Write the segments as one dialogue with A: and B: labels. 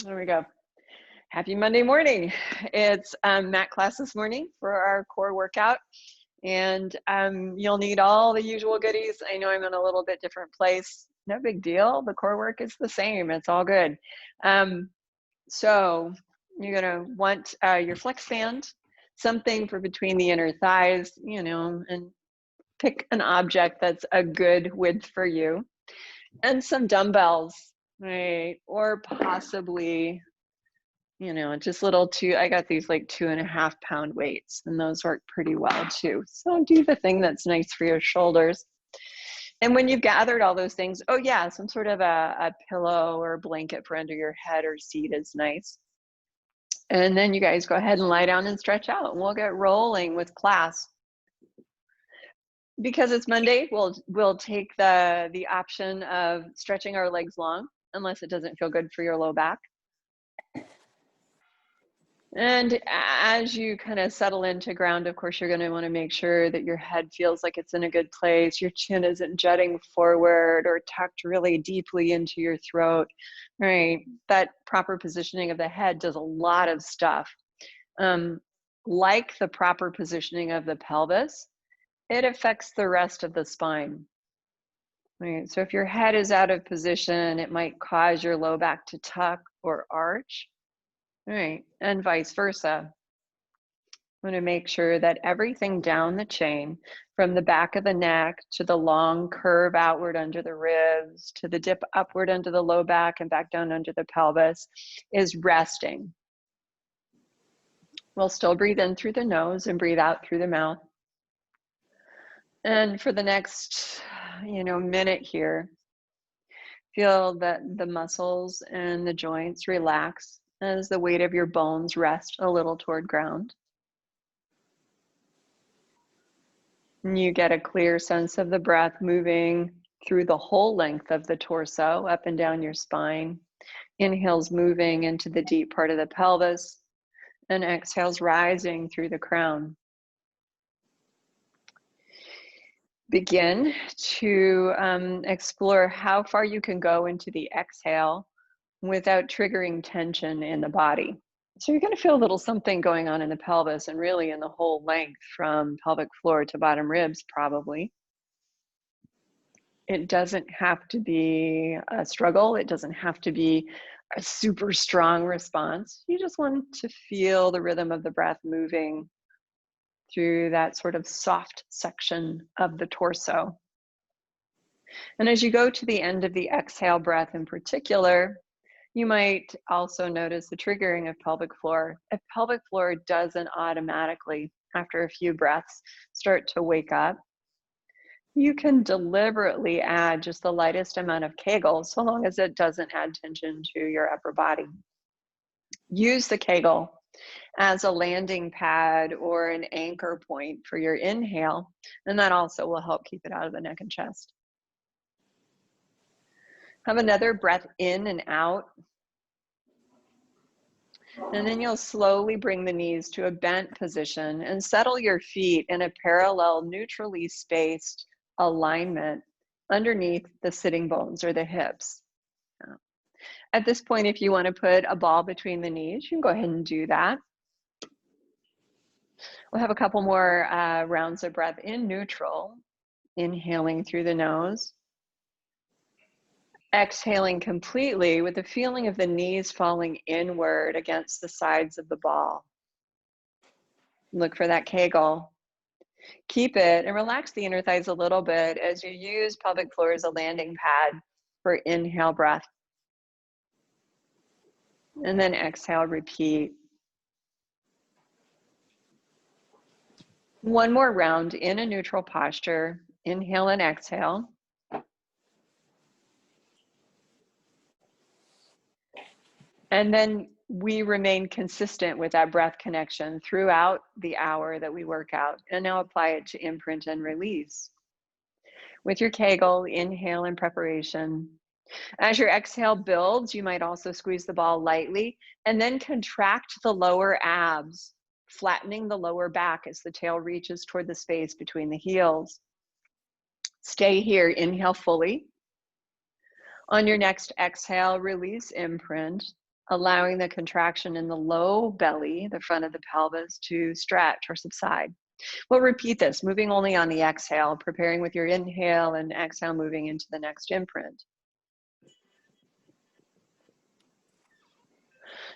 A: There we go. Happy Monday morning. It's mat class this morning for our core workout. And you'll need all the usual goodies. I know I'm in a little bit different place. No big deal. The core work is the same. It's all good. So you're going to want your flex band, something for between the inner thighs, and pick an object that's a good width for you. And some dumbbells, right? Or possibly, just I got these like 2.5 pound weights, and those work pretty well too. So do the thing that's nice for your shoulders. And when you've gathered all those things, oh yeah, some sort of a pillow or blanket for under your head or seat is nice. And then you guys go ahead and lie down and stretch out, and we'll get rolling with class. Because it's Monday, we'll take the option of stretching our legs long, unless it doesn't feel good for your low back. And as you kind of settle into ground, of course, you're going to want to make sure that your head feels like it's in a good place. Your chin isn't jutting forward or tucked really deeply into your throat, right? That proper positioning of the head does a lot of stuff. Like the proper positioning of the pelvis, it affects the rest of the spine. Right? So if your head is out of position, it might cause your low back to tuck or arch. Right, and vice versa. I want to make sure that everything down the chain, from the back of the neck to the long curve outward under the ribs, to the dip upward under the low back and back down under the pelvis, is resting. We'll still breathe in through the nose and breathe out through the mouth. And for the next, minute here, feel that the muscles and the joints relax as the weight of your bones rest a little toward ground. And you get a clear sense of the breath moving through the whole length of the torso, up and down your spine. Inhales moving into the deep part of the pelvis, and exhales rising through the crown. Begin to explore how far you can go into the exhale without triggering tension in the body. So you're going to feel a little something going on in the pelvis and really in the whole length from pelvic floor to bottom ribs, probably. It doesn't have to be a struggle. It doesn't have to be a super strong response. You just want to feel the rhythm of the breath moving through that sort of soft section of the torso. And as you go to the end of the exhale breath in particular, you might also notice the triggering of pelvic floor. If pelvic floor doesn't automatically, after a few breaths, start to wake up, you can deliberately add just the lightest amount of Kegel, so long as it doesn't add tension to your upper body. Use the Kegel as a landing pad or an anchor point for your inhale, and that also will help keep it out of the neck and chest. Have another breath in and out. And then you'll slowly bring the knees to a bent position and settle your feet in a parallel, neutrally spaced alignment underneath the sitting bones or the hips. At this point, if you want to put a ball between the knees, you can go ahead and do that. We'll have a couple more rounds of breath in neutral, inhaling through the nose. Exhaling completely with the feeling of the knees falling inward against the sides of the ball. Look for that Kegel. Keep it and relax the inner thighs a little bit as you use pelvic floor as a landing pad for inhale breath. And then exhale, repeat. One more round in a neutral posture. Inhale and exhale. And then we remain consistent with that breath connection throughout the hour that we work out. And now apply it to imprint and release. With your Kegel, inhale in preparation. As your exhale builds, you might also squeeze the ball lightly and then contract the lower abs, flattening the lower back as the tail reaches toward the space between the heels. Stay here, inhale fully. On your next exhale, release imprint. allowing the contraction in the low belly, the front of the pelvis, to stretch or subside. We'll repeat this, moving only on the exhale, preparing with your inhale and exhale, moving into the next imprint.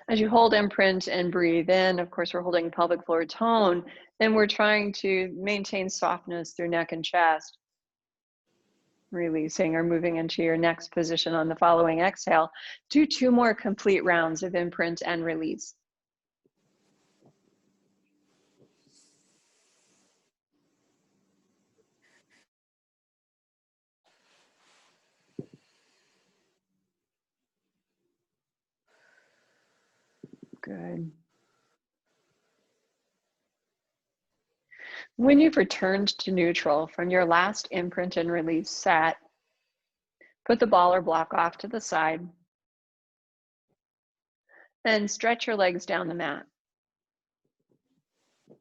A: As you hold imprint and breathe in, of course, we're holding pelvic floor tone, and we're trying to maintain softness through neck and chest. Releasing or moving into your next position on the following exhale. Do 2 more complete rounds of imprint and release. Good. When you've returned to neutral from your last imprint and release set, put the ball or block off to the side and stretch your legs down the mat. All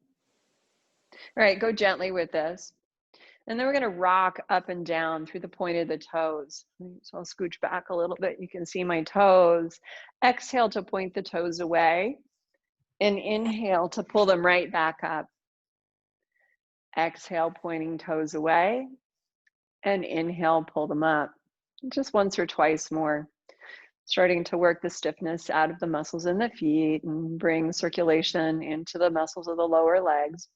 A: right, go gently with this. And then we're going to rock up and down through the point of the toes. So I'll scooch back a little bit. You can see my toes. Exhale to point the toes away and inhale to pull them right back up. Exhale, pointing toes away, and inhale, pull them up. Just once or twice more. Starting to work the stiffness out of the muscles in the feet and bring circulation into the muscles of the lower legs.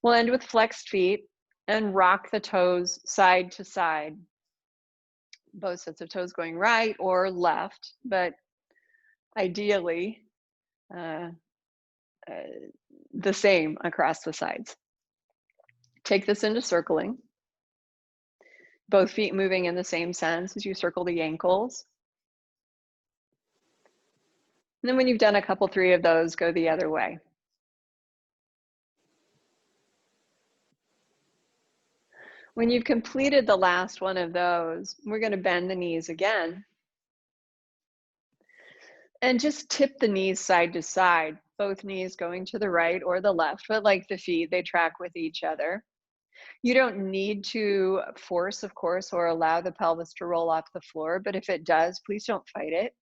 A: We'll end with flexed feet and rock the toes side to side. Both sets of toes going right or left, but ideally the same across the sides. Take this into circling. Both feet moving in the same sense as you circle the ankles. And then when you've done a couple, 3 of those, go the other way. When you've completed the last one of those, we're going to bend the knees again. And just tip the knees side to side, both knees going to the right or the left, but like the feet, they track with each other. You don't need to force, of course, or allow the pelvis to roll off the floor, but if it does, please don't fight it.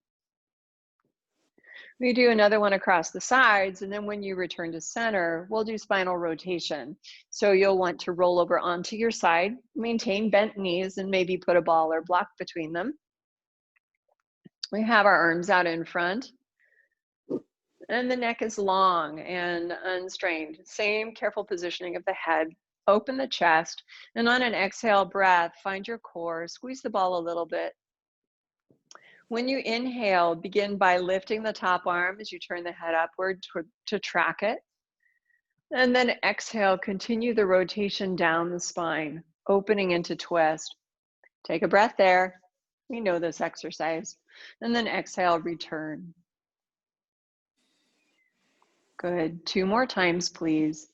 A: We do another one across the sides, and then when you return to center, we'll do spinal rotation. So you'll want to roll over onto your side, maintain bent knees, and maybe put a ball or block between them. We have our arms out in front, and the neck is long and unstrained. Same careful positioning of the head. Open the chest, and on an exhale breath, find your core, squeeze the ball a little bit. When you inhale, begin by lifting the top arm as you turn the head upward to track it. And then exhale, continue the rotation down the spine, opening into twist. Take a breath there. We know this exercise. And then exhale, return. Good. 2 more times, please.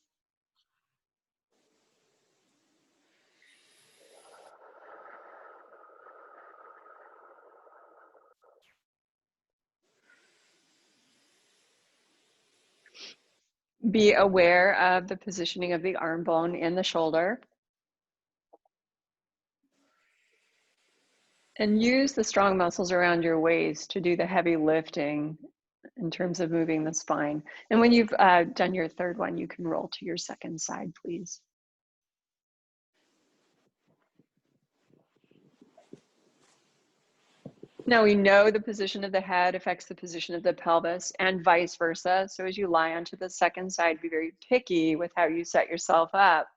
A: Be aware of the positioning of the arm bone in the shoulder. And use the strong muscles around your waist to do the heavy lifting in terms of moving the spine. And when you've done your third one, you can roll to your second side, please. Now we know the position of the head affects the position of the pelvis and vice versa. So as you lie onto the second side, be very picky with how you set yourself up.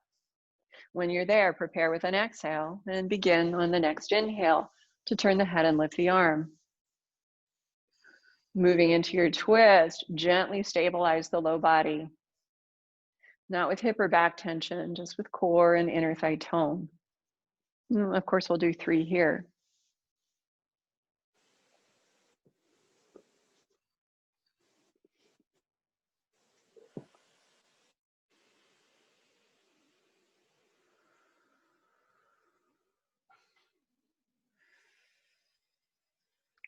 A: When you're there, prepare with an exhale and begin on the next inhale to turn the head and lift the arm. Moving into your twist, gently stabilize the low body. Not with hip or back tension, just with core and inner thigh tone. And of course, we'll do 3 here.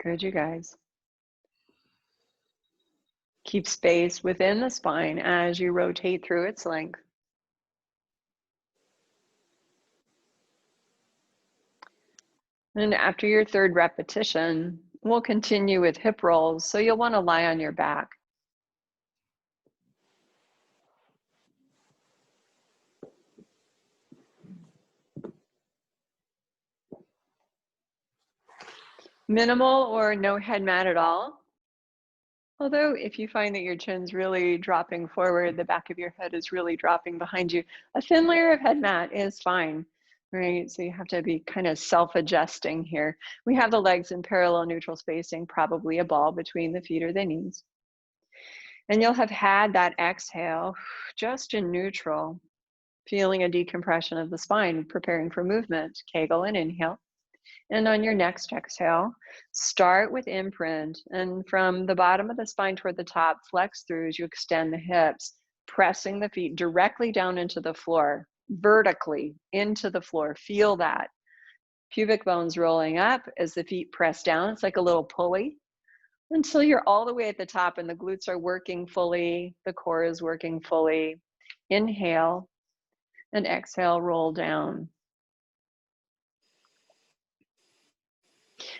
A: Good, you guys. Keep space within the spine as you rotate through its length. And after your third repetition, We'll continue with hip rolls, so you'll want to lie on your back. Minimal or no head mat at all. Although if you find that your chin's really dropping forward, the back of your head is really dropping behind you, a thin layer of head mat is fine, right? So you have to be kind of self-adjusting here. We have the legs in parallel neutral spacing, probably a ball between the feet or the knees. And you'll have had that exhale just in neutral, feeling a decompression of the spine, preparing for movement. Kegel and inhale. And on your next exhale, start with imprint. And from the bottom of the spine toward the top, flex through as you extend the hips, pressing the feet directly down into the floor, vertically into the floor. Feel that. Pubic bones rolling up as the feet press down. It's like a little pulley until you're all the way at the top and the glutes are working fully, the core is working fully. Inhale and exhale, roll down.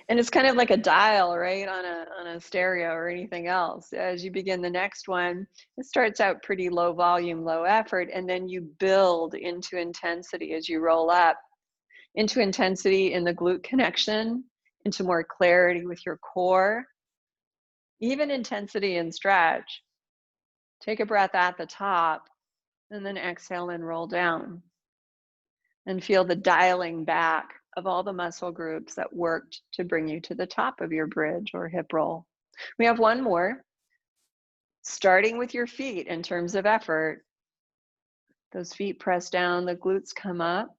A: And it's kind of like a dial, right, on a stereo or anything else. As you begin the next one, it starts out pretty low volume, low effort, and then you build into intensity as you roll up, into intensity in the glute connection, into more clarity with your core, even intensity and stretch. Take a breath at the top, and then exhale and roll down. And feel the dialing back of all the muscle groups that worked to bring you to the top of your bridge or hip roll. We have one more, starting with your feet in terms of effort. Those feet press down, the glutes come up,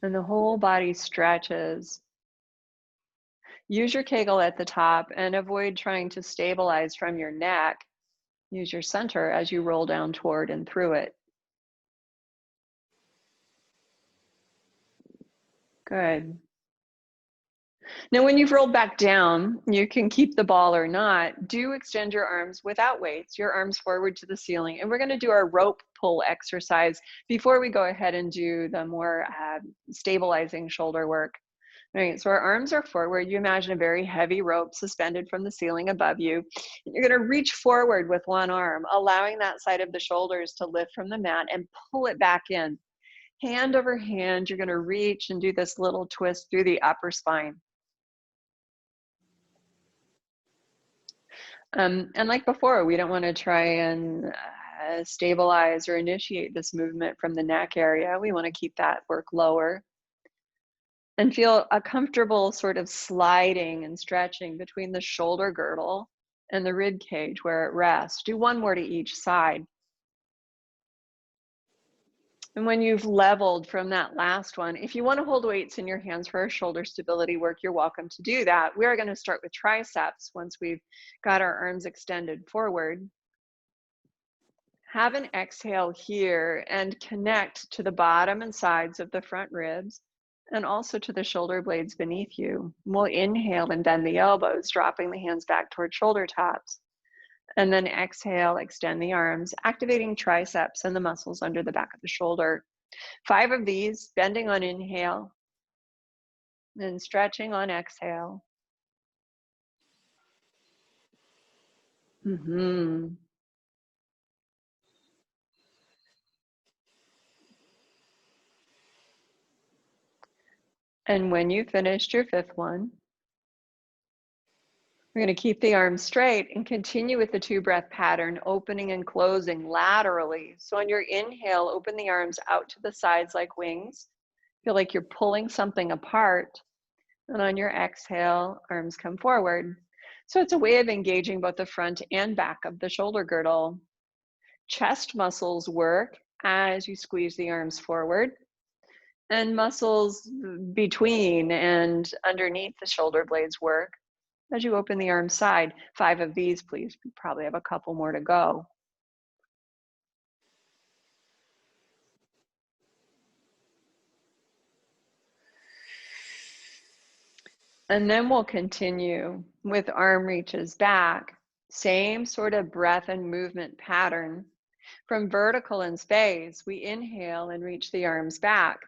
A: and the whole body stretches. Use your Kegel at the top and avoid trying to stabilize from your neck. Use your center as you roll down toward and through it. Good. Now, when you've rolled back down, you can keep the ball or not. Do extend your arms without weights, your arms forward to the ceiling. And we're going to do our rope pull exercise before we go ahead and do the more stabilizing shoulder work. All right, so our arms are forward. You imagine a very heavy rope suspended from the ceiling above you. You're going to reach forward with one arm, allowing that side of the shoulders to lift from the mat and pull it back in. Hand over hand, you're going to reach and do this little twist through the upper spine. And like before, we don't want to try and stabilize or initiate this movement from the neck area. We want to keep that work lower and feel a comfortable sort of sliding and stretching between the shoulder girdle and the rib cage where it rests. Do one more to each side. And when you've leveled from that last one, if you want to hold weights in your hands for our shoulder stability work, you're welcome to do that. We're going to start with triceps once we've got our arms extended forward. Have an exhale here and connect to the bottom and sides of the front ribs and also to the shoulder blades beneath you. We'll inhale and bend the elbows, dropping the hands back toward shoulder tops. And then exhale, extend the arms, activating triceps and the muscles under the back of the shoulder. 5 of these, bending on inhale, and stretching on exhale. And when you finished your 5th one, we're going to keep the arms straight and continue with the 2-breath pattern, opening and closing laterally. So on your inhale, open the arms out to the sides like wings. Feel like you're pulling something apart. And on your exhale, arms come forward. So it's a way of engaging both the front and back of the shoulder girdle. Chest muscles work as you squeeze the arms forward, and muscles between and underneath the shoulder blades work as you open the arm side. 5 of these, please. We probably have a couple more to go. And then we'll continue with arm reaches back. Same sort of breath and movement pattern. From vertical in space, we inhale and reach the arms back.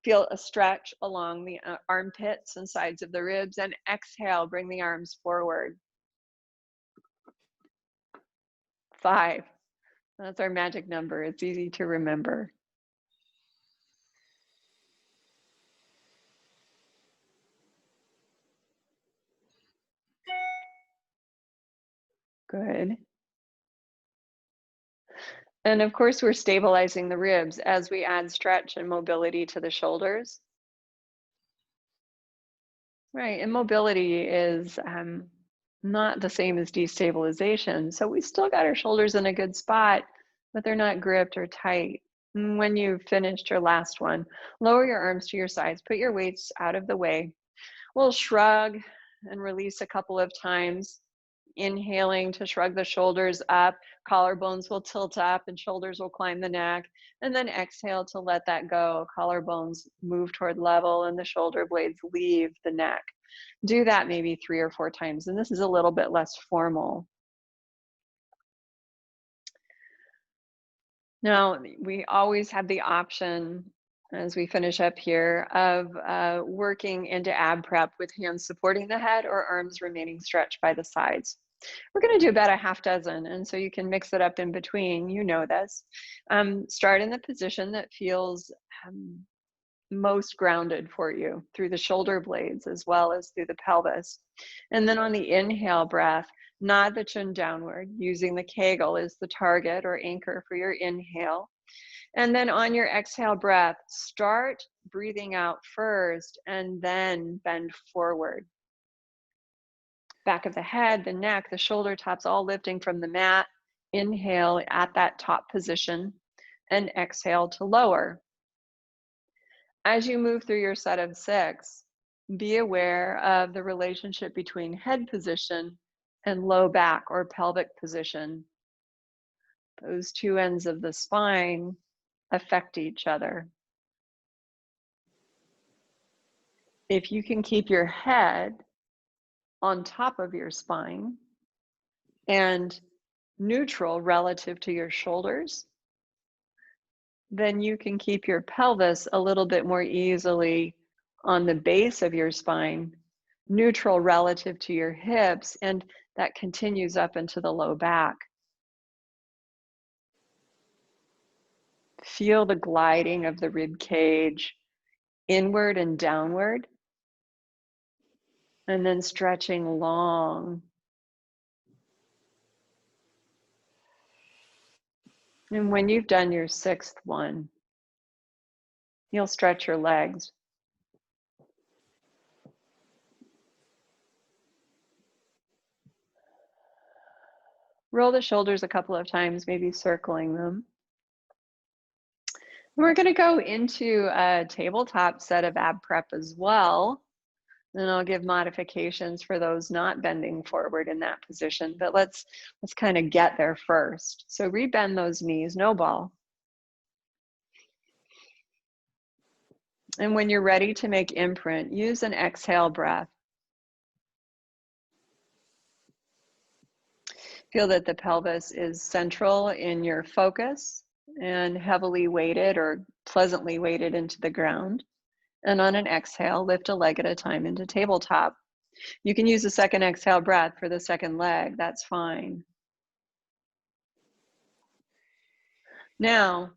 A: Feel a stretch along the armpits and sides of the ribs, and exhale, bring the arms forward. 5. That's our magic number. It's easy to remember. Good. And of course, we're stabilizing the ribs as we add stretch and mobility to the shoulders. Right. And mobility is not the same as destabilization. So we still got our shoulders in a good spot, but they're not gripped or tight. And when you've finished your last one, lower your arms to your sides, put your weights out of the way. We'll shrug and release a couple of times. Inhaling to shrug the shoulders up, collarbones will tilt up and shoulders will climb the neck. And then exhale to let that go. Collarbones move toward level and the shoulder blades leave the neck. Do that maybe 3 or 4 times. And this is a little bit less formal. Now, we always have the option, as we finish up here, of working into ab prep with hands supporting the head or arms remaining stretched by the sides. We're going to do about a half dozen, and so you can mix it up in between. You know this. Start in the position that feels most grounded for you, through the shoulder blades as well as through the pelvis. And then on the inhale breath, nod the chin downward, using the Kegel as the target or anchor for your inhale. And then on your exhale breath, start breathing out first and then bend forward. Back of the head, the neck, the shoulder tops, all lifting from the mat. Inhale at that top position and exhale to lower. As you move through your set of 6, be aware of the relationship between head position and low back or pelvic position. Those two ends of the spine affect each other. If you can keep your head on top of your spine and neutral relative to your shoulders, then you can keep your pelvis a little bit more easily on the base of your spine, neutral relative to your hips, and that continues up into the low back. Feel the gliding of the rib cage inward and downward, and then stretching long. And when you've done your 6th one, you'll stretch your legs. Roll the shoulders a couple of times, maybe circling them. We're going to go into a tabletop set of ab prep as well. And I'll give modifications for those not bending forward in that position. But let's kind of get there first. So rebend those knees, no ball. And when you're ready to make imprint, use an exhale breath. Feel that the pelvis is central in your focus and heavily weighted or pleasantly weighted into the ground. And on an exhale, lift a leg at a time into tabletop. You can use a second exhale breath for the second leg, that's fine. Now,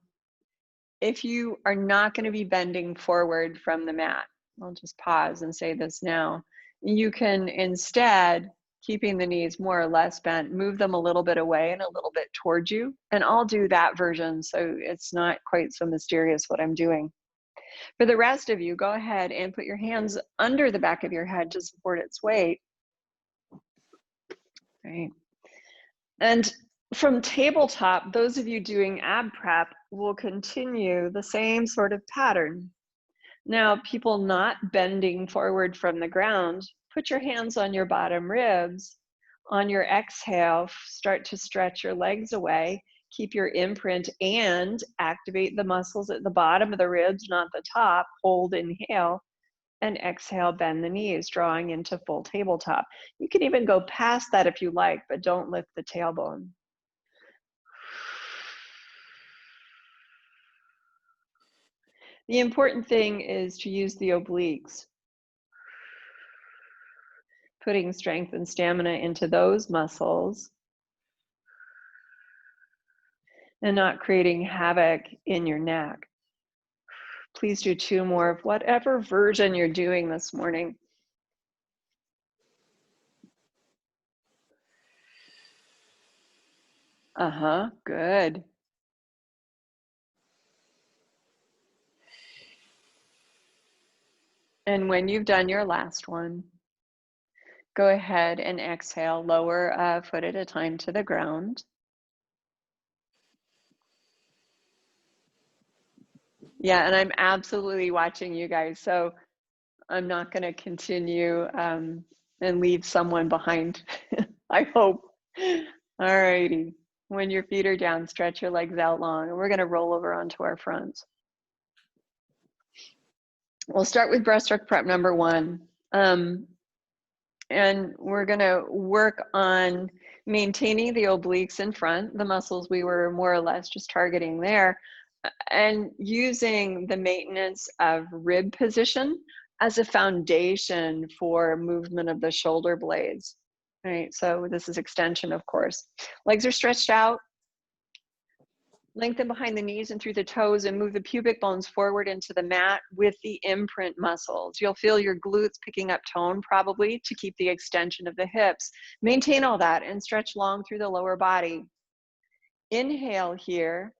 A: if you are not going to be bending forward from the mat, I'll just pause and say this now. You can instead, keeping the knees more or less bent, move them a little bit away and a little bit towards you. And I'll do that version, so it's not quite so mysterious what I'm doing. For the rest of you, go ahead and put your hands under the back of your head to support its weight. Right. And from tabletop, those of you doing ab prep will continue the same sort of pattern. Now, people not bending forward from the ground, put your hands on your bottom ribs. On your exhale, start to stretch your legs away. Keep your imprint and activate the muscles at the bottom of the ribs, not the top. Hold, inhale, and exhale, bend the knees, drawing into full tabletop. You can even go past that if you like, but don't lift the tailbone. The important thing is to use the obliques, putting strength and stamina into those muscles and not creating havoc in your neck. Please do 2 more of whatever version you're doing this morning. Good. And when you've done your last one, go ahead and exhale, lower a foot at a time to the ground. Yeah, and I'm absolutely watching you guys, so I'm not going to continue and leave someone behind, I hope. All righty. When your feet are down, stretch your legs out long, and we're going to roll over onto our fronts. We'll start with breaststroke prep number 1. And we're going to work on maintaining the obliques in front, the muscles we were more or less just targeting there, and using the maintenance of rib position as a foundation for movement of the shoulder blades. Right, so this is extension, of course. Legs are stretched out. Lengthen behind the knees and through the toes and move the pubic bones forward into the mat with the imprint muscles. You'll feel your glutes picking up tone probably to keep the extension of the hips. Maintain all that and stretch long through the lower body. Inhale here.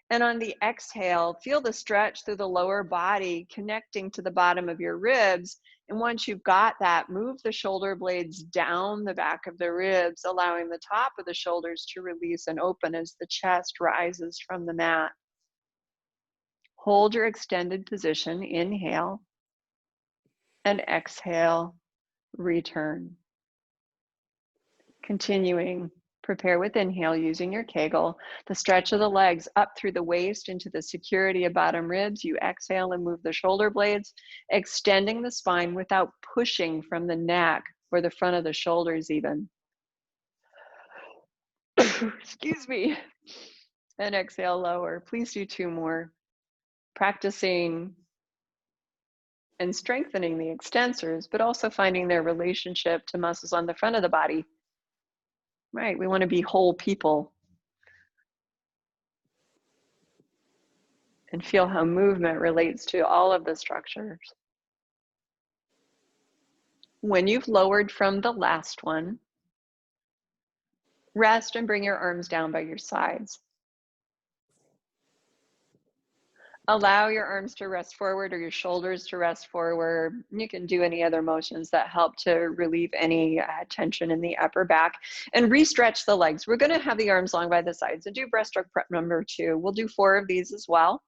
A: And on the exhale, feel the stretch through the lower body connecting to the bottom of your ribs. And once you've got that, move the shoulder blades down the back of the ribs, allowing the top of the shoulders to release and open as the chest rises from the mat. Hold your extended position, inhale, and exhale, return. Continuing. Prepare with inhale using your Kegel. The stretch of the legs up through the waist into the security of bottom ribs. You exhale and move the shoulder blades, extending the spine without pushing from the neck or the front of the shoulders even. Excuse me. And exhale, lower. Please do 2 more. Practicing and strengthening the extensors, but also finding their relationship to muscles on the front of the body. Right, we want to be whole people. And feel how movement relates to all of the structures. When you've lowered from the last one, rest and bring your arms down by your sides. Allow your arms to rest forward or your shoulders to rest forward. You can do any other motions that help to relieve any tension in the upper back and re-stretch the legs. We're going to have the arms long by the sides and do breaststroke prep number 2. We'll do 4 of these as well.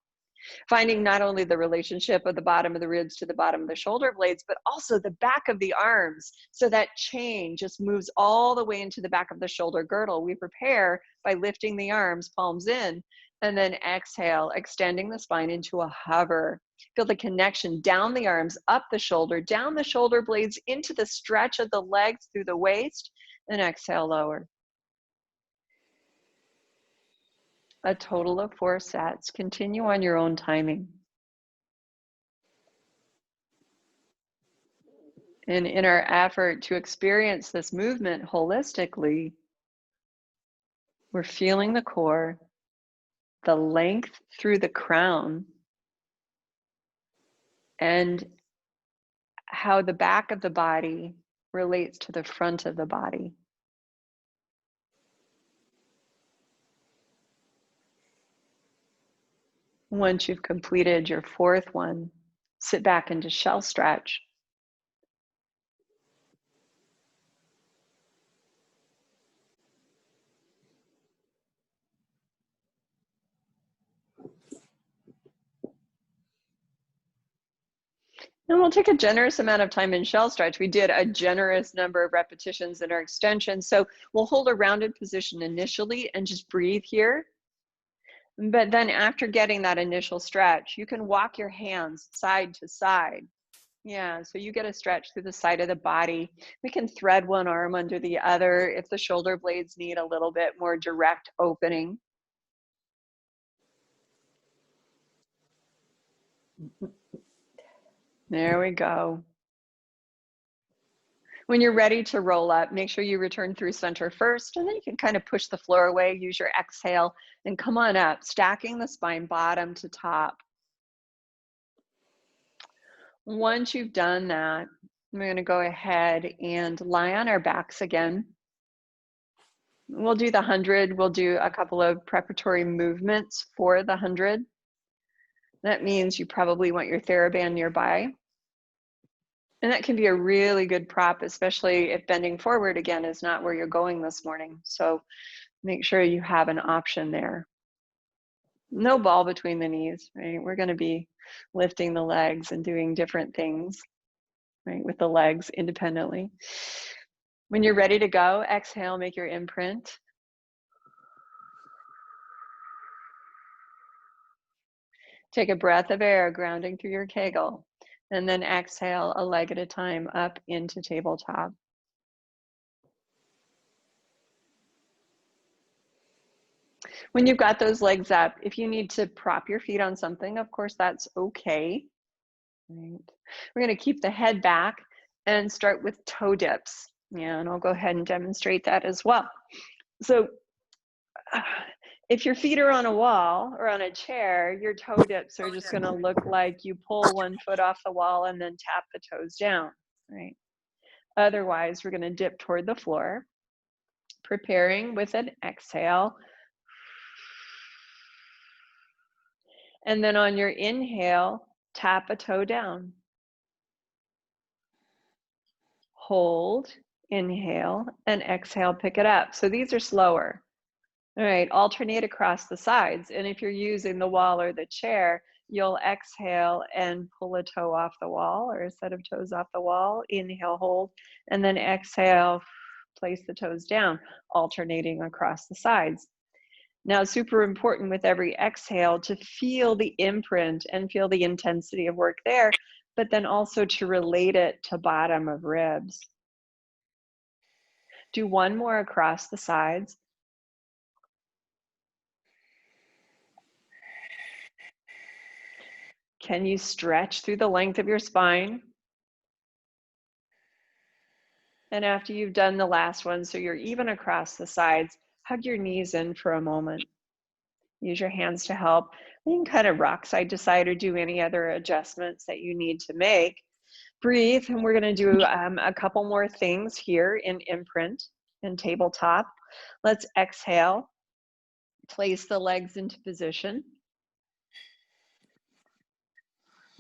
A: Finding not only the relationship of the bottom of the ribs to the bottom of the shoulder blades, but also the back of the arms. So that chain just moves all the way into the back of the shoulder girdle. We prepare by lifting the arms, palms in, and then exhale, extending the spine into a hover. Feel the connection down the arms, up the shoulder, down the shoulder blades, into the stretch of the legs through the waist, and exhale, lower. A total of 4 sets. Continue on your own timing. And in our effort to experience this movement holistically, we're feeling the core, the length through the crown, and how the back of the body relates to the front of the body. Once you've completed your 4th one, sit back into shell stretch. And we'll take a generous amount of time in shell stretch. We did a generous number of repetitions in our extension. So we'll hold a rounded position initially and just breathe here. But then after getting that initial stretch, you can walk your hands side to side. Yeah, so you get a stretch through the side of the body. We can thread one arm under the other if the shoulder blades need a little bit more direct opening. There we go. When you're ready to roll up, make sure you return through center first, and then you can kind of push the floor away, use your exhale, and come on up, stacking the spine bottom to top. Once you've done that, we're going to go ahead and lie on our backs again. We'll do the 100. We'll do a couple of preparatory movements for the 100. That means you probably want your TheraBand nearby. And that can be a really good prop, especially if bending forward again is not where you're going this morning. So make sure you have an option there. No ball between the knees, right? We're going to be lifting the legs and doing different things, right, with the legs independently. When you're ready to go, exhale, make your imprint. Take a breath of air, grounding through your Kegel, and then exhale a leg at a time up into tabletop. When you've got those legs up, if you need to prop your feet on something, of course, that's okay. Right. We're going to keep the head back and start with toe dips. Yeah, and I'll go ahead and demonstrate that as well. So if your feet are on a wall or on a chair, your toe dips are just going to look like you pull one foot off the wall and then tap the toes down, right? Otherwise, we're going to dip toward the floor, preparing with an exhale. And then on your inhale, tap a toe down. Hold, inhale, and exhale, pick it up. So these are slower. All right, alternate across the sides. And if you're using the wall or the chair, you'll exhale and pull a toe off the wall or a set of toes off the wall. Inhale, hold, and then exhale, place the toes down, alternating across the sides. Now, super important with every exhale to feel the imprint and feel the intensity of work there, but then also to relate it to bottom of ribs. Do one more across the sides. Can you stretch through the length of your spine? And after you've done the last one, so you're even across the sides, hug your knees in for a moment. Use your hands to help. You can kind of rock side to side or do any other adjustments that you need to make. Breathe, and we're going to do a couple more things here in imprint and tabletop. Let's exhale. Place the legs into position.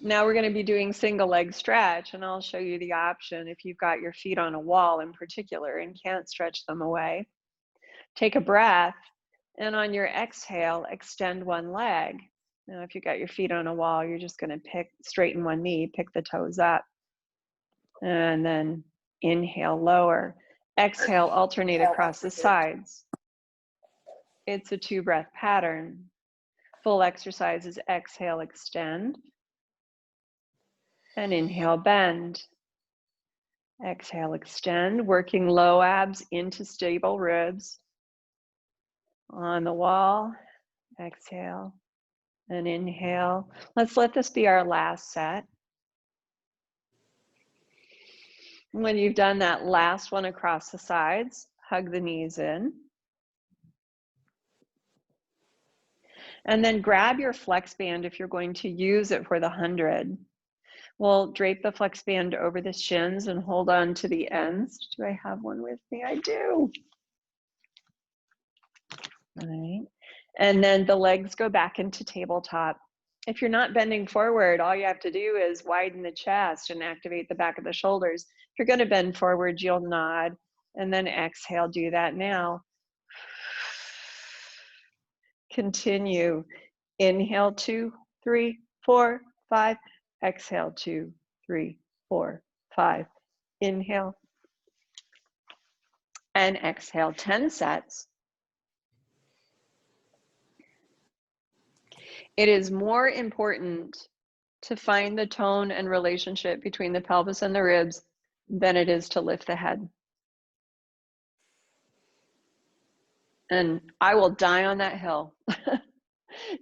A: Now we're going to be doing single leg stretch, and I'll show you the option if you've got your feet on a wall in particular and can't stretch them away. Take a breath, and on your exhale, extend one leg. Now if you've got your feet on a wall, you're just going to straighten one knee, pick the toes up, and then inhale, lower. Exhale, alternate across the sides. It's a 2-breath pattern. Full exercise is exhale, extend. And inhale, bend. Exhale, extend, working low abs into stable ribs. On the wall, exhale and inhale. Let's let this be our last set. When you've done that last one across the sides, hug the knees in. And then grab your flex band if you're going to use it for the 100. We'll drape the flex band over the shins and hold on to the ends. Do I have one with me? I do. All right. And then the legs go back into tabletop. If you're not bending forward, all you have to do is widen the chest and activate the back of the shoulders. If you're going to bend forward, you'll nod and then exhale. Do that now. Continue. Inhale, 2, 3, 4, 5. Exhale, 2, 3, 4, 5. Inhale and exhale. 10 sets. It is more important to find the tone and relationship between the pelvis and the ribs than it is to lift the head. And I will die on that hill.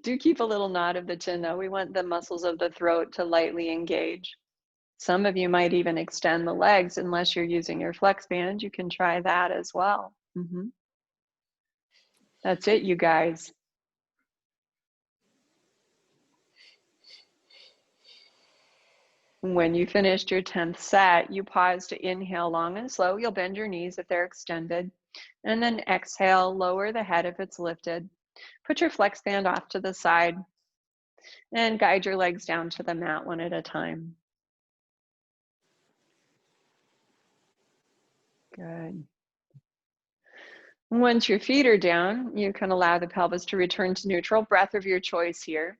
A: Do keep a little nod of the chin though. We want the muscles of the throat to lightly engage. Some of you might even extend the legs unless you're using your flex band. You can try that as well. That's it, you guys. When you finished your 10th set, you pause to inhale long and slow. You'll bend your knees if they're extended. And then exhale, lower the head if it's lifted. Put your flex band off to the side and guide your legs down to the mat one at a time. Good. Once your feet are down, you can allow the pelvis to return to neutral, breath of your choice here.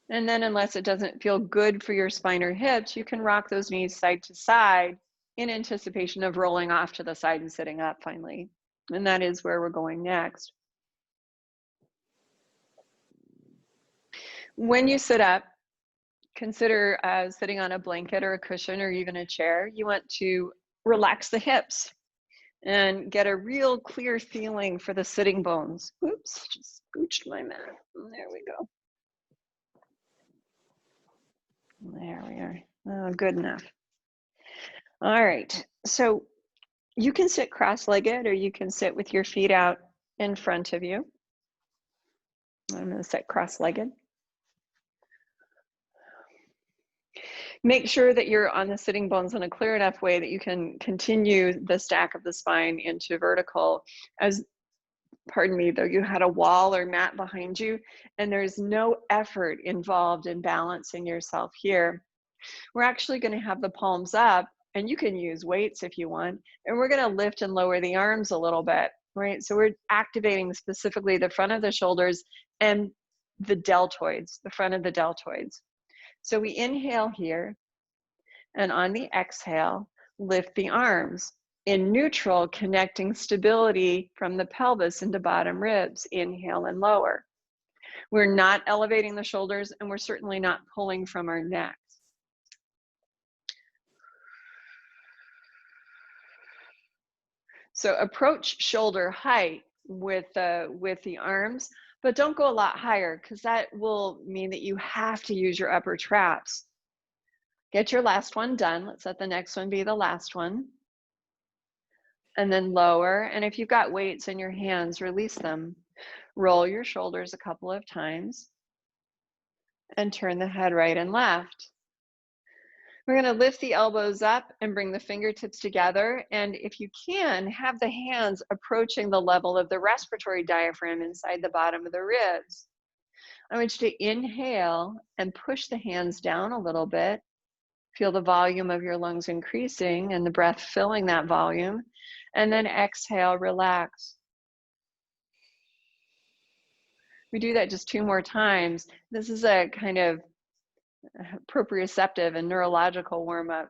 A: And then unless it doesn't feel good for your spine or hips, you can rock those knees side to side in anticipation of rolling off to the side and sitting up finally. And that is where we're going next. When you sit up, consider sitting on a blanket or a cushion or even a chair. You want to relax the hips and get a real clear feeling for the sitting bones. Oops, just scooched my mat. There we go. There we are. Oh, good enough. All right. So you can sit cross-legged or you can sit with your feet out in front of you. I'm going to sit cross-legged. Make sure that you're on the sitting bones in a clear enough way that you can continue the stack of the spine into vertical. As, pardon me, though, you had a wall or mat behind you and there's no effort involved in balancing yourself here. We're actually going to have the palms up, and you can use weights if you want, and we're going to lift and lower the arms a little bit, right? So we're activating specifically the front of the shoulders and the deltoids, the front of the deltoids. So we inhale here, and on the exhale, lift the arms. In neutral, connecting stability from the pelvis into bottom ribs, inhale and lower. We're not elevating the shoulders, and we're certainly not pulling from our necks. So approach shoulder height with the arms, but don't go a lot higher because that will mean that you have to use your upper traps. Get your last one done. Let's let the next one be the last one. And then lower. And if you've got weights in your hands, release them. Roll your shoulders a couple of times and turn the head right and left. We're going to lift the elbows up and bring the fingertips together. And if you can, have the hands approaching the level of the respiratory diaphragm inside the bottom of the ribs. I want you to inhale and push the hands down a little bit. Feel the volume of your lungs increasing and the breath filling that volume. And then exhale, relax. We do that just 2 more times. This is a kind of proprioceptive and neurological warm-up.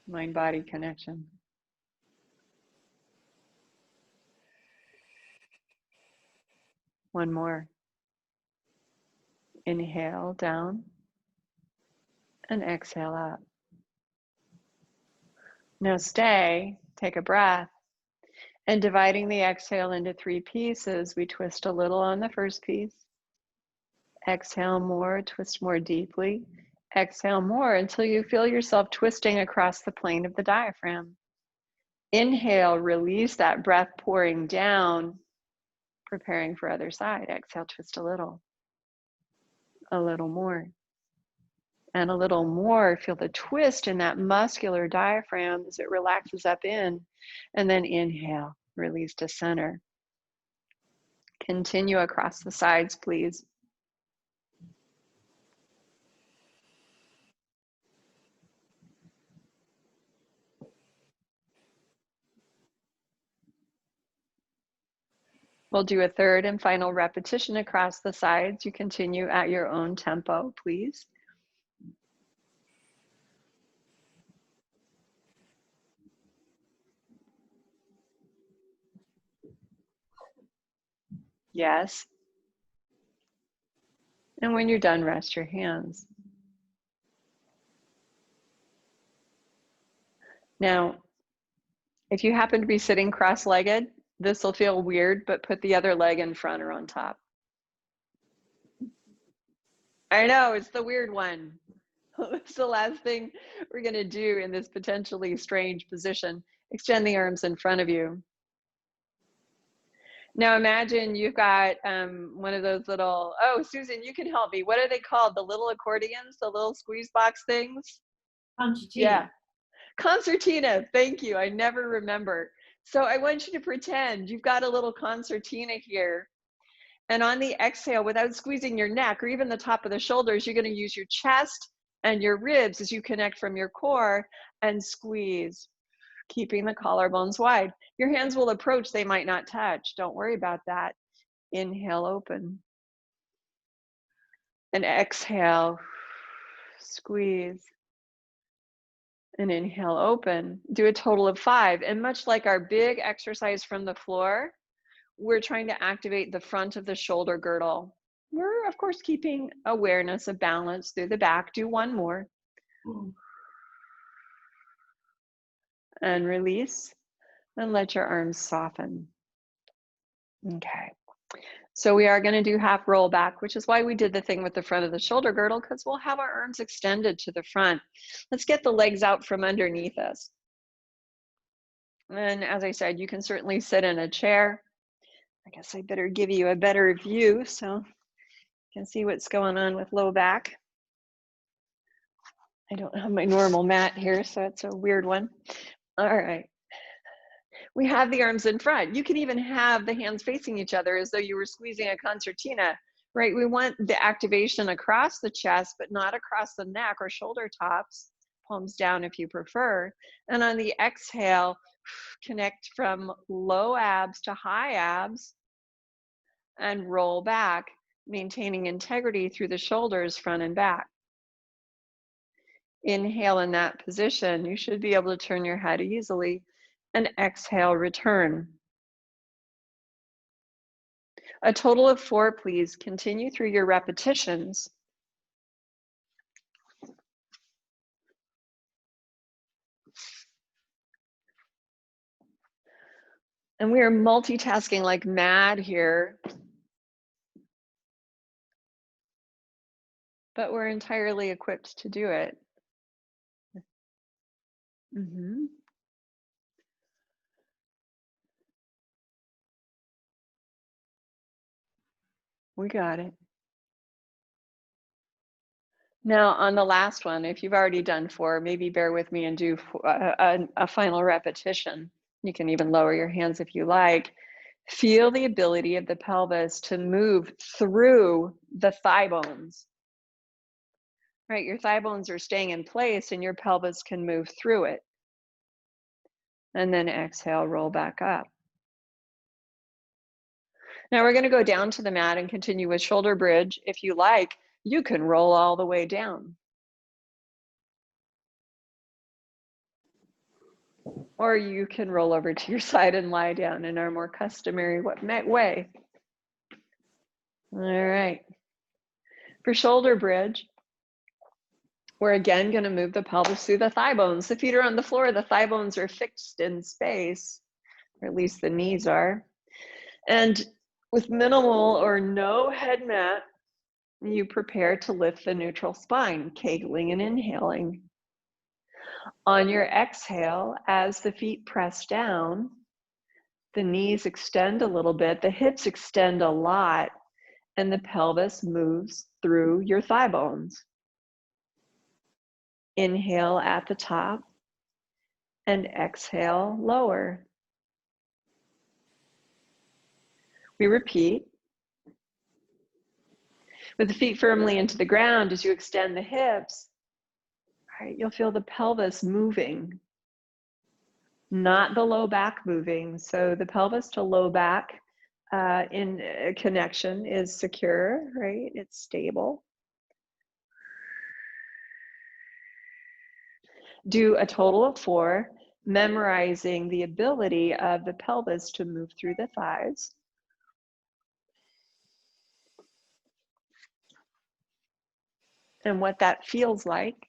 A: Mind-body connection. One more. Inhale down and exhale up. Now stay, take a breath, and dividing the exhale into 3 pieces, we twist a little on the first piece. Exhale more, twist more deeply. Exhale more until you feel yourself twisting across the plane of the diaphragm. Inhale, release that breath pouring down, preparing for other side. Exhale, twist a little more, and a little more. Feel the twist in that muscular diaphragm as it relaxes up in, and then inhale, release to center. Continue across the sides, please. We'll do a third and final repetition across the sides. You continue at your own tempo, please. Yes. And when you're done, rest your hands. Now, if you happen to be sitting cross-legged, This will feel weird, but put the other leg in front or on top. I know, it's the weird one. It's the last thing we're going to do in this potentially strange position. Extend the arms in front of you. Now imagine you've got one of those little, oh, Susan, you can help me. What are they called? The little accordions, the little squeeze box things?
B: Concertina.
A: Yeah, concertina. Thank you. I never remember. So I want you to pretend you've got a little concertina here. And on the exhale, without squeezing your neck or even the top of the shoulders, you're going to use your chest and your ribs as you connect from your core and squeeze, keeping the collarbones wide. Your hands will approach, they might not touch. Don't worry about that. Inhale, open. And exhale, squeeze. And inhale, open. Do a total of 5. And much like our big exercise from the floor, we're trying to activate the front of the shoulder girdle. We're, of course, keeping awareness of balance through the back. Do one more. And release. And let your arms soften. Okay. So we are going to do half roll back, which is why we did the thing with the front of the shoulder girdle, because we'll have our arms extended to the front. Let's get the legs out from underneath us. And as I said, you can certainly sit in a chair. I guess I better give you a better view so you can see what's going on with low back. I don't have my normal mat here, so it's a weird one. All right. We have the arms in front. You can even have the hands facing each other as though you were squeezing a concertina, right? We want the activation across the chest, but not across the neck or shoulder tops. Palms down if you prefer. And on the exhale, connect from low abs to high abs and roll back, maintaining integrity through the shoulders, front and back. Inhale in that position. You should be able to turn your head easily. And exhale, return. A total of 4, please. Continue through your repetitions. And we are multitasking like mad here, but we're entirely equipped to do it. We got it. Now on the last one, if you've already done 4, maybe bear with me and do a final repetition. You can even lower your hands if you like. Feel the ability of the pelvis to move through the thigh bones. Right, your thigh bones are staying in place and your pelvis can move through it. And then exhale, roll back up. Now we're going to go down to the mat and continue with shoulder bridge. If you like, you can roll all the way down. Or you can roll over to your side and lie down in our more customary way. All right. For shoulder bridge, we're again going to move the pelvis through the thigh bones. The feet are on the floor. The thigh bones are fixed in space, or at least the knees are. And with minimal or no head mat, you prepare to lift the neutral spine, kegling and inhaling. On your exhale, as the feet press down, the knees extend a little bit, the hips extend a lot, and the pelvis moves through your thigh bones. Inhale at the top and exhale lower. We repeat. With the feet firmly into the ground, as you extend the hips, all right, you'll feel the pelvis moving, not the low back moving. So the pelvis to low back in connection is secure, right? It's stable. Do a total of 4, memorizing the ability of the pelvis to move through the thighs. And what that feels like.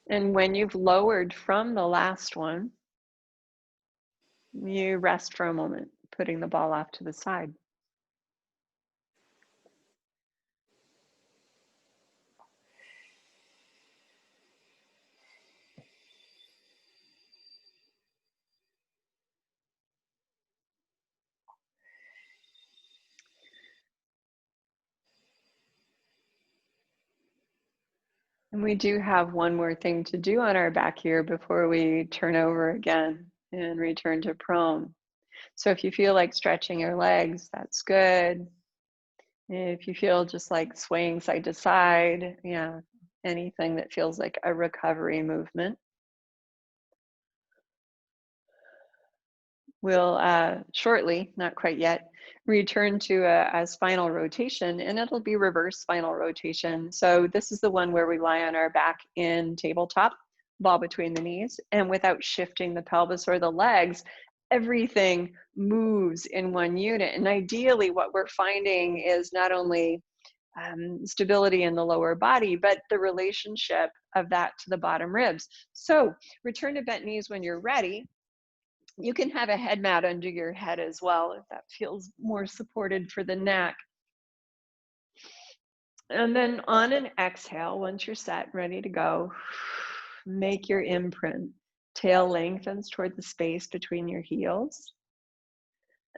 A: And when you've lowered from the last one, You rest for a moment, putting the ball off to the side. And we do have one more thing to do on our back here before we turn over again and return to prone. So if you feel like stretching your legs, that's good. If you feel just like swaying side to side, yeah, anything that feels like a recovery movement. We'll shortly, not quite yet, return to a spinal rotation, and it'll be reverse spinal rotation. So this is the one where we lie on our back in tabletop, ball between the knees, and without shifting the pelvis or the legs, everything moves in one unit. And ideally, what we're finding is not only stability in the lower body, but the relationship of that to the bottom ribs. So return to bent knees when you're ready. You can have a head mat under your head as well if that feels more supported for the neck. And then on an exhale, once you're set, ready to go, make your imprint. Tail lengthens toward the space between your heels,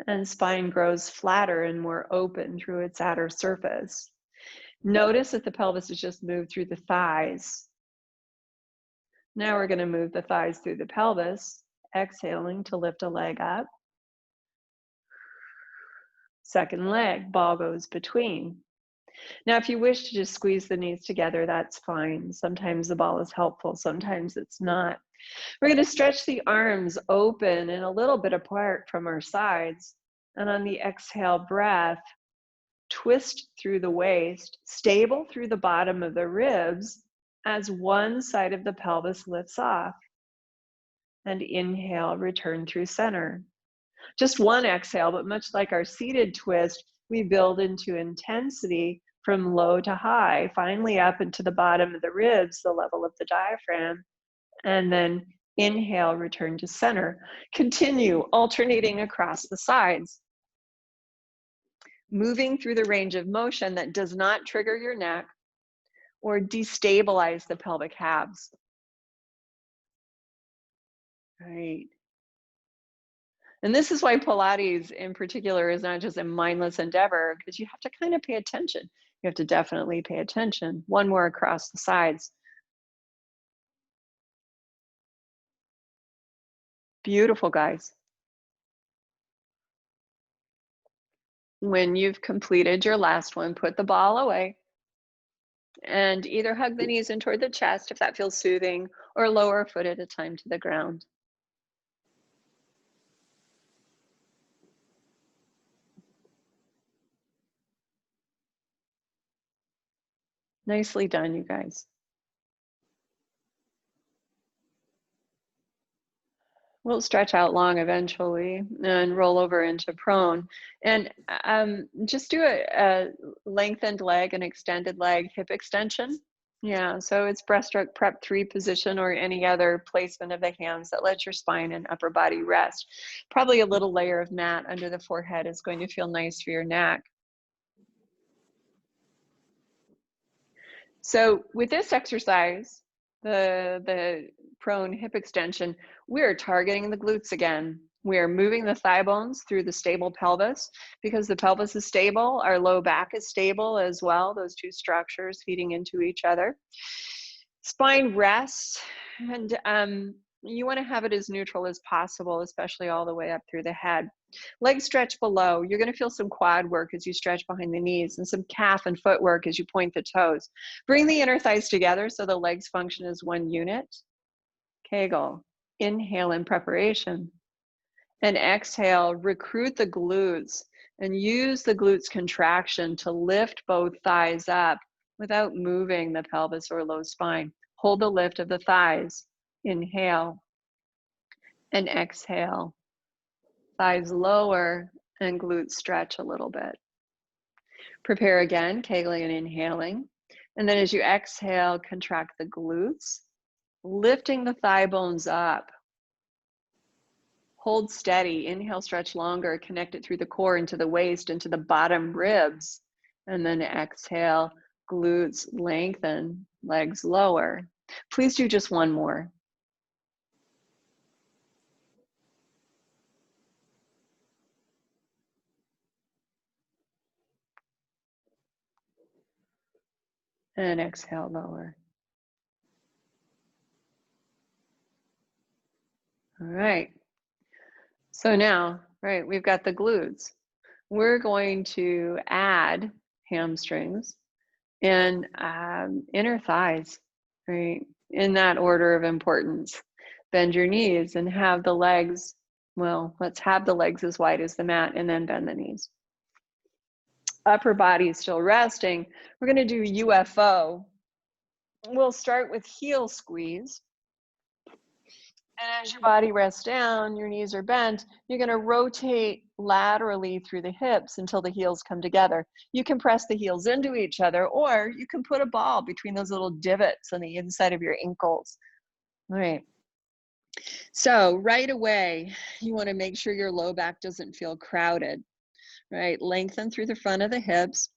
A: and spine grows flatter and more open through its outer surface. Notice that the pelvis has just moved through the thighs. Now we're going to move the thighs through the pelvis, exhaling to lift a leg up. Second leg, ball goes between. Now, if you wish to just squeeze the knees together, that's fine. Sometimes the ball is helpful, sometimes it's not. We're going to stretch the arms open and a little bit apart from our sides. And on the exhale breath, twist through the waist, stable through the bottom of the ribs as one side of the pelvis lifts off. And inhale, return through center. Just one exhale, but much like our seated twist, we build into intensity from low to high, finally up into the bottom of the ribs, the level of the diaphragm. And then inhale, return to center. Continue alternating across the sides, moving through the range of motion that does not trigger your neck or destabilize the pelvic halves. Right. And this is why Pilates in particular is not just a mindless endeavor, because you have to kind of pay attention. You have to definitely pay attention. One more across the sides. Beautiful, guys. When you've completed your last one, put the ball away and either hug the knees in toward the chest if that feels soothing, or lower a foot at a time to the ground. Nicely done, you guys. We'll stretch out long eventually and roll over into prone. And just do a lengthened leg, an extended leg hip extension. Yeah, so it's breaststroke prep 3 position or any other placement of the hands that lets your spine and upper body rest. Probably a little layer of mat under the forehead is going to feel nice for your neck. So with this exercise, the prone hip extension, we're targeting the glutes again. We are moving the thigh bones through the stable pelvis. Because the pelvis is stable, our low back is stable as well, those two structures feeding into each other. Spine rests, and you want to have it as neutral as possible, especially all the way up through the head. Leg stretch below. You're going to feel some quad work as you stretch behind the knees, and some calf and foot work as you point the toes. Bring the inner thighs together so the legs function as one unit. Kegel. Inhale in preparation. And exhale, recruit the glutes and use the glutes contraction to lift both thighs up without moving the pelvis or low spine. Hold the lift of the thighs. Inhale and exhale. Thighs lower and glutes stretch a little bit. Prepare again, kegling and inhaling. And then as you exhale, contract the glutes, lifting the thigh bones up. Hold steady. Inhale, stretch longer. Connect it through the core into the waist, into the bottom ribs. And then exhale, glutes lengthen, legs lower. Please do just one more. And exhale, lower. All right. So now, right, we've got the glutes. We're going to add hamstrings and inner thighs, right, in that order of importance. Bend your knees and have the legs, well, let's have the legs as wide as the mat and then bend the knees. Upper body is still resting. We're going to do UFO. We'll start with heel squeeze. And as your body rests down, your knees are bent, you're going to rotate laterally through the hips until the heels come together. You can press the heels into each other, or you can put a ball between those little divots on the inside of your ankles. All right. So right away, you want to make sure your low back doesn't feel crowded, right? Lengthen through the front of the hips.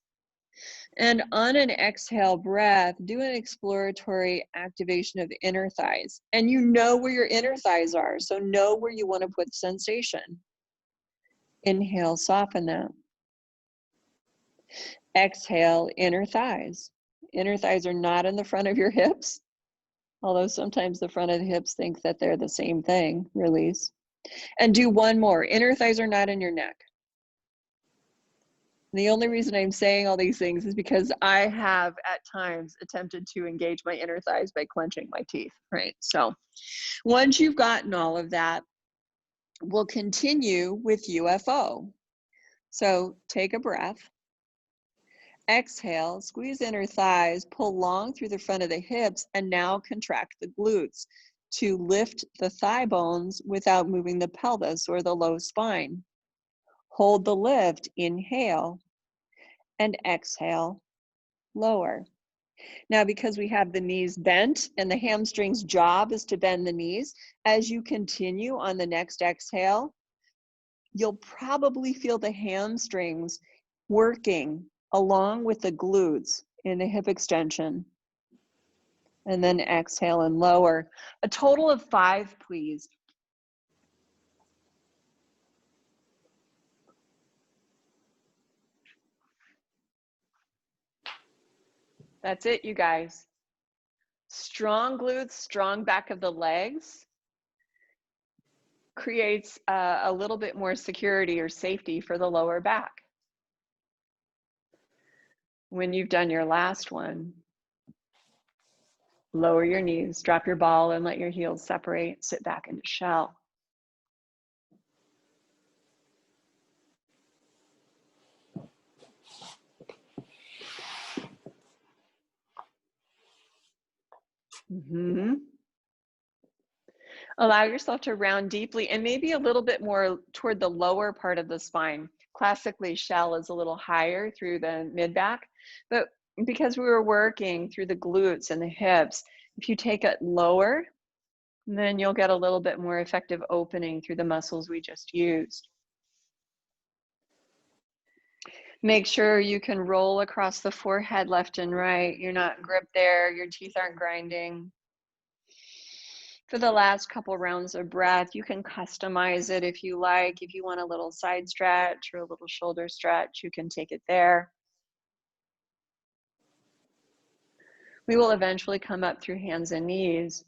A: And on an exhale breath, do an exploratory activation of the inner thighs. And you know where your inner thighs are, so know where you want to put sensation. Inhale, soften them. Exhale, inner thighs. Inner thighs are not in the front of your hips, although sometimes the front of the hips think that they're the same thing. Release. And do one more. Inner thighs are not in your neck. The only reason I'm saying all these things is because I have at times attempted to engage my inner thighs by clenching my teeth, right? So once you've gotten all of that, we'll continue with UFO. So take a breath. Exhale, squeeze inner thighs, pull long through the front of the hips, and now contract the glutes to lift the thigh bones without moving the pelvis or the low spine. Hold the lift, inhale, and exhale, lower. Now, because we have the knees bent and the hamstring's job is to bend the knees, as you continue on the next exhale, you'll probably feel the hamstrings working along with the glutes in the hip extension. And then exhale and lower. A total of 5, please. That's it, you guys. Strong glutes, strong back of the legs creates a little bit more security or safety for the lower back. When you've done your last one, lower your knees, drop your ball, and let your heels separate. Sit back into shell. Allow yourself to round deeply and maybe a little bit more toward the lower part of the spine. Classically, shell is a little higher through the mid-back, but because we were working through the glutes and the hips, if you take it lower, then you'll get a little bit more effective opening through the muscles we just used. Make sure you can roll across the forehead left and right. You're not gripped there, your teeth aren't grinding. For the last couple rounds of breath, you can customize it if you like. If you want a little side stretch or a little shoulder stretch, you can take it there. We will eventually come up through hands and knees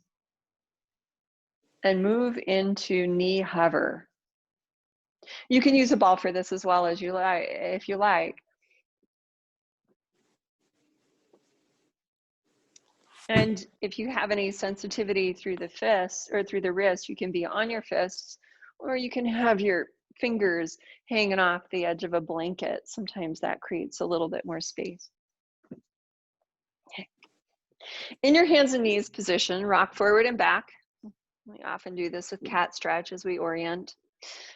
A: and move into knee hover. You can use a ball for this as well as you like, if you like. And if you have any sensitivity through the fists or through the wrist, you can be on your fists, or you can have your fingers hanging off the edge of a blanket. Sometimes that creates a little bit more space. Okay. In your hands and knees position, rock forward and back. We often do this with cat stretch as we orient.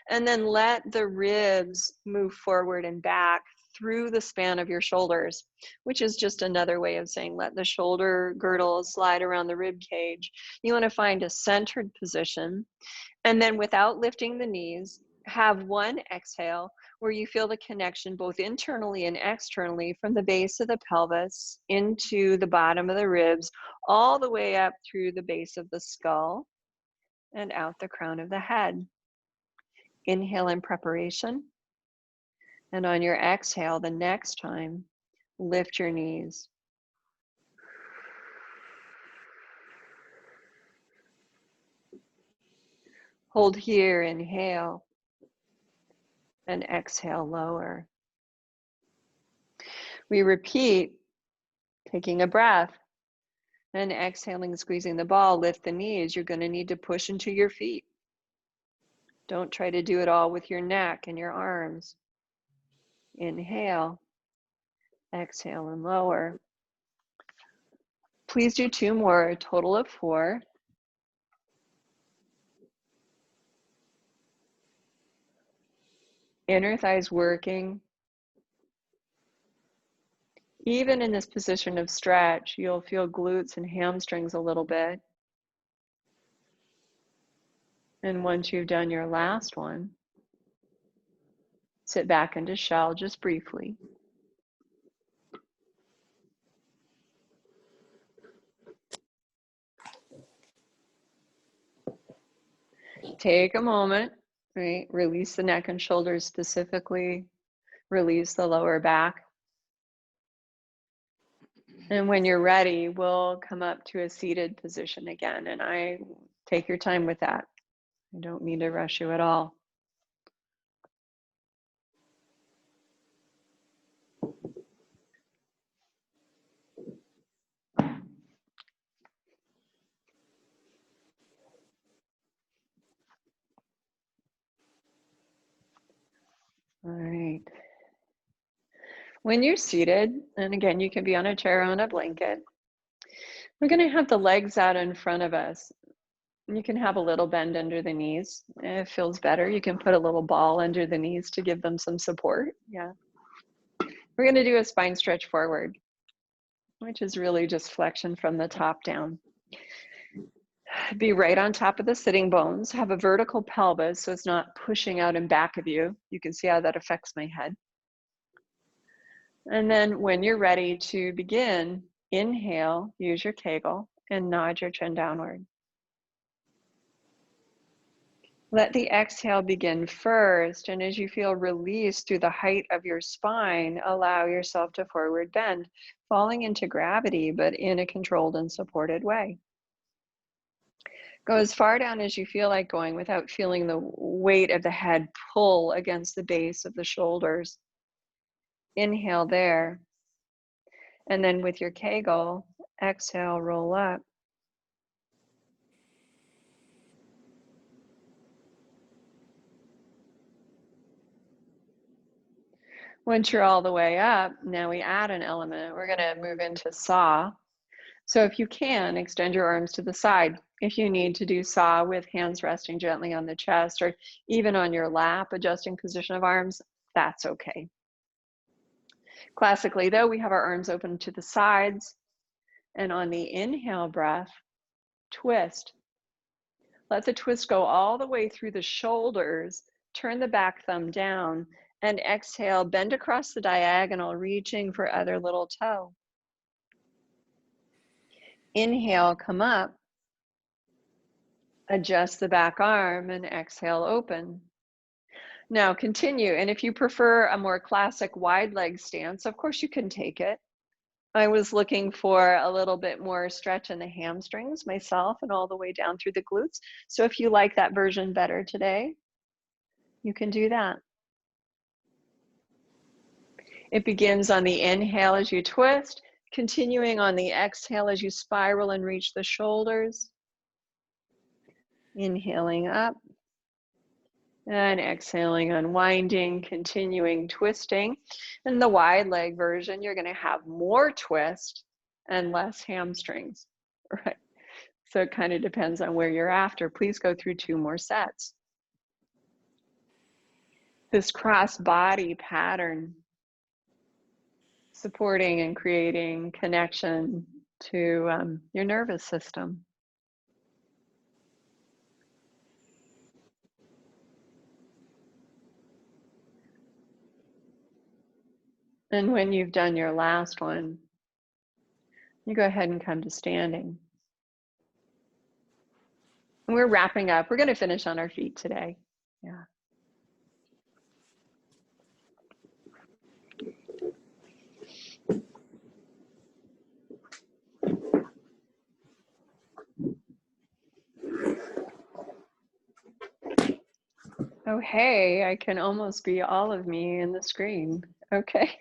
A: And then let the ribs move forward and back through the span of your shoulders, which is just another way of saying let the shoulder girdle slide around the rib cage. You want to find a centered position, and then without lifting the knees, have one exhale where you feel the connection both internally and externally from the base of the pelvis into the bottom of the ribs, all the way up through the base of the skull and out the crown of the head. Inhale in preparation. And on your exhale, the next time, lift your knees. Hold here, inhale, and exhale, lower. We repeat, taking a breath, and exhaling, squeezing the ball, lift the knees. You're going to need to push into your feet. Don't try to do it all with your neck and your arms. Inhale, exhale, and lower. Please do 2 more, a total of 4. Inner thighs working. Even in this position of stretch, you'll feel glutes and hamstrings a little bit. And once you've done your last one, sit back into shell just briefly. Take a moment, right? Release the neck and shoulders specifically. Release the lower back. And when you're ready, we'll come up to a seated position again. And take your time with that. I don't mean to rush you at all. All right. When you're seated, and again, you can be on a chair or on a blanket, we're going to have the legs out in front of us. You can have a little bend under the knees. It feels better. You can put a little ball under the knees to give them some support. Yeah. We're going to do a spine stretch forward, which is really just flexion from the top down. Be right on top of the sitting bones. Have a vertical pelvis so it's not pushing out in back of you. You can see how that affects my head. And then when you're ready to begin, inhale, use your Kegel, and nod your chin downward. Let the exhale begin first, and as you feel release through the height of your spine, allow yourself to forward bend, falling into gravity, but in a controlled and supported way. Go as far down as you feel like going without feeling the weight of the head pull against the base of the shoulders. Inhale there. And then with your Kegel, exhale, roll up. Once you're all the way up, now we add an element. We're going to move into saw. So if you can, extend your arms to the side. If you need to do saw with hands resting gently on the chest or even on your lap, adjusting position of arms, that's okay. Classically, though, we have our arms open to the sides. And on the inhale breath, twist. Let the twist go all the way through the shoulders. Turn the back thumb down. And exhale, bend across the diagonal, reaching for other little toe. Inhale, come up. Adjust the back arm and exhale, open. Now continue, and if you prefer a more classic wide leg stance, of course you can take it. I was looking for a little bit more stretch in the hamstrings myself and all the way down through the glutes. So if you like that version better today, you can do that. It begins on the inhale as you twist, continuing on the exhale as you spiral and reach the shoulders. Inhaling up. And exhaling, unwinding, continuing twisting. In the wide leg version, you're going to have more twist and less hamstrings, right? So it kind of depends on where you're after. Please go through 2 more sets. This cross body pattern supporting and creating connection to your nervous system. And when you've done your last one, you go ahead and come to standing. And we're wrapping up. We're going to finish on our feet today. Yeah. Oh, hey, I can almost be all of me in the screen. Okay.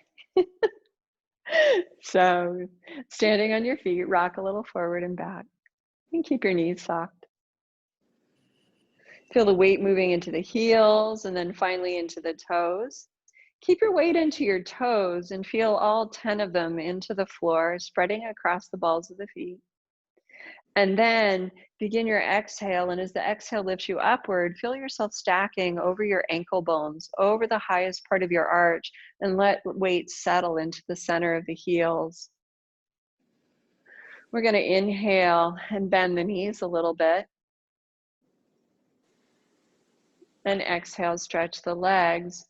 A: So standing on your feet, rock a little forward and back, and keep your knees soft. Feel the weight moving into the heels and then finally into the toes. Keep your weight into your toes and feel all 10 of them into the floor, spreading across the balls of the feet. And then begin your exhale. And as the exhale lifts you upward, feel yourself stacking over your ankle bones, over the highest part of your arch, and let weight settle into the center of the heels. We're going to inhale and bend the knees a little bit. And exhale, stretch the legs.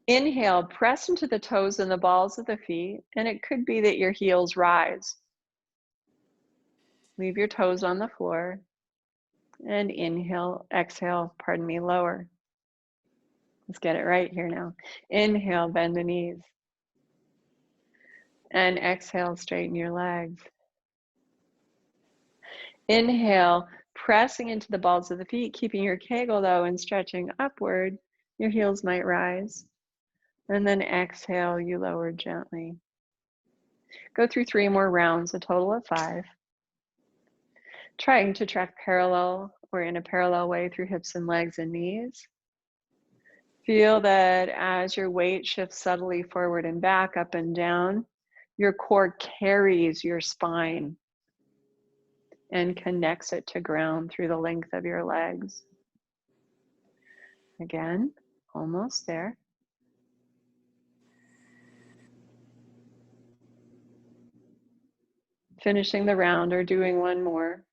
A: Inhale, press into the toes and the balls of the feet, and it could be that your heels rise. Leave your toes on the floor, and inhale, exhale, pardon me, lower. Let's get it right here now. Inhale, bend the knees. And exhale, straighten your legs. Inhale, pressing into the balls of the feet, keeping your kegel though, and stretching upward. Your heels might rise. And then exhale, you lower gently. Go through 3 more rounds, a total of 5. Trying to track parallel or in a parallel way through hips and legs and knees. Feel that as your weight shifts subtly forward and back, up and down, your core carries your spine and connects it to ground through the length of your legs. Again, almost there. Finishing the round or doing one more.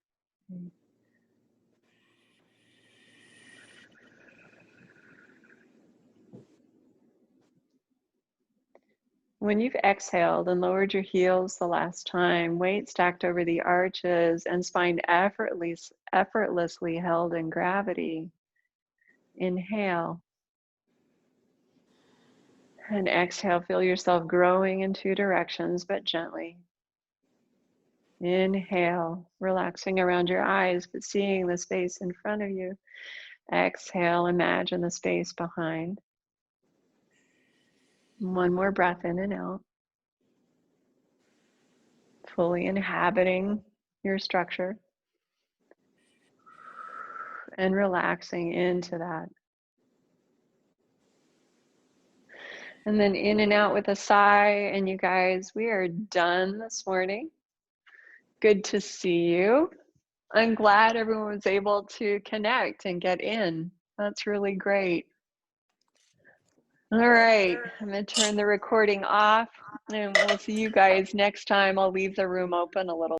A: When you've exhaled and lowered your heels the last time, weight stacked over the arches and spine effortlessly held in gravity. Inhale. And exhale, feel yourself growing in 2 directions, but gently. Inhale, relaxing around your eyes, but seeing the space in front of you. Exhale, imagine the space behind. One more breath in and out. Fully inhabiting your structure. And relaxing into that. And then in and out with a sigh. And you guys, we are done this morning. Good to see you. I'm glad everyone was able to connect and get in. That's really great. All right, I'm going to turn the recording off and we'll see you guys next time. I'll leave the room open a little